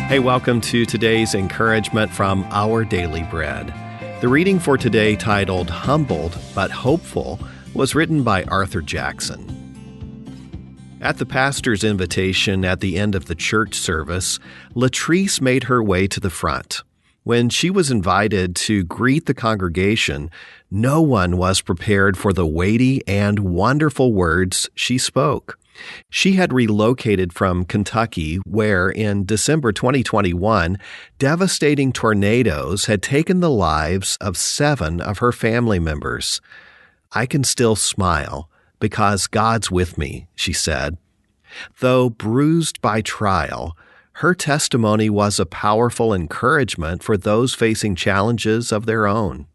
Hey, welcome to today's encouragement from Our Daily Bread. The reading for today, titled Humbled but Hopeful, was written by Arthur Jackson. At the pastor's invitation at the end of the church service, Latrice made her way to the front. When she was invited to greet the congregation, no one was prepared for the weighty and wonderful words she spoke. She had relocated from Kentucky, where in December 2021, devastating tornadoes had taken the lives of 7 of her family members. "I can still smile because God's with me," she said. Though bruised by trial, her testimony was a powerful encouragement for those facing challenges of their own.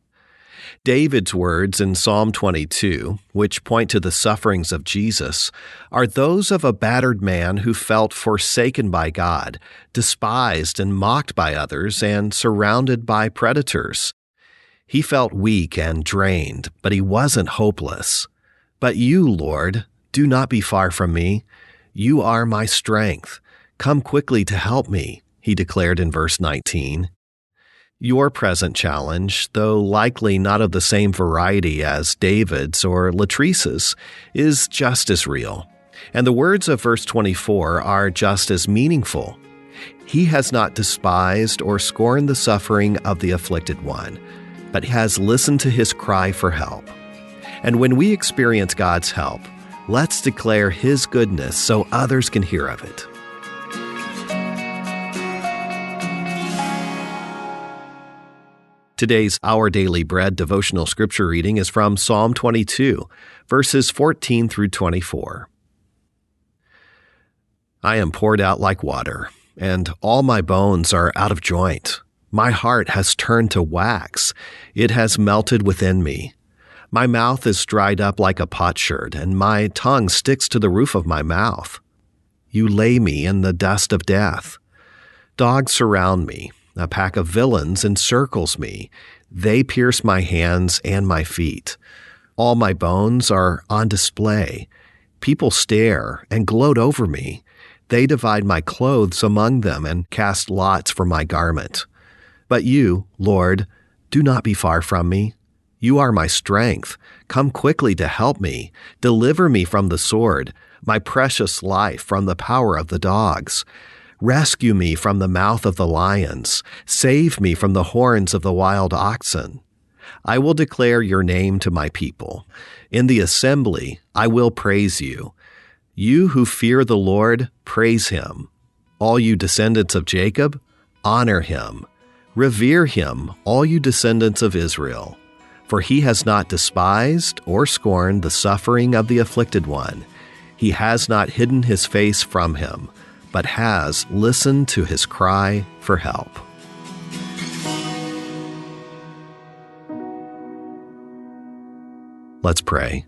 David's words in Psalm 22, which point to the sufferings of Jesus, are those of a battered man who felt forsaken by God, despised and mocked by others, and surrounded by predators. He felt weak and drained, but he wasn't hopeless. "But you, Lord, do not be far from me. You are my strength. Come quickly to help me," he declared in verse 19. Your present challenge, though likely not of the same variety as David's or Latrice's, is just as real. And the words of verse 24 are just as meaningful. He has not despised or scorned the suffering of the afflicted one, but has listened to his cry for help. And when we experience God's help, let's declare his goodness so others can hear of it. Today's Our Daily Bread devotional scripture reading is from Psalm 22, verses 14 through 24. I am poured out like water, and all my bones are out of joint. My heart has turned to wax. It has melted within me. My mouth is dried up like a potsherd, and my tongue sticks to the roof of my mouth. You lay me in the dust of death. Dogs surround me. A pack of villains encircles me. They pierce my hands and my feet. All my bones are on display. People stare and gloat over me. They divide my clothes among them and cast lots for my garment. But you, Lord, do not be far from me. You are my strength. Come quickly to help me. Deliver me from the sword, my precious life from the power of the dogs. Rescue me from the mouth of the lions. Save me from the horns of the wild oxen. I will declare your name to my people. In the assembly, I will praise you. You who fear the Lord, praise him. All you descendants of Jacob, honor him. Revere him, all you descendants of Israel. For he has not despised or scorned the suffering of the afflicted one. He has not hidden his face from him, but has listened to his cry for help. Let's pray.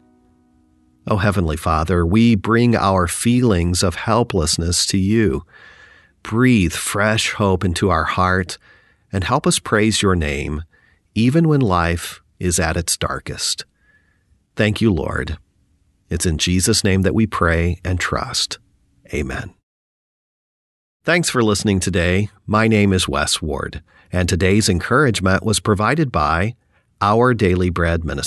Oh, Heavenly Father, we bring our feelings of helplessness to you. Breathe fresh hope into our heart and help us praise your name, even when life is at its darkest. Thank you, Lord. It's in Jesus' name that we pray and trust. Amen. Thanks for listening today. My name is Wes Ward, and today's encouragement was provided by Our Daily Bread Ministry.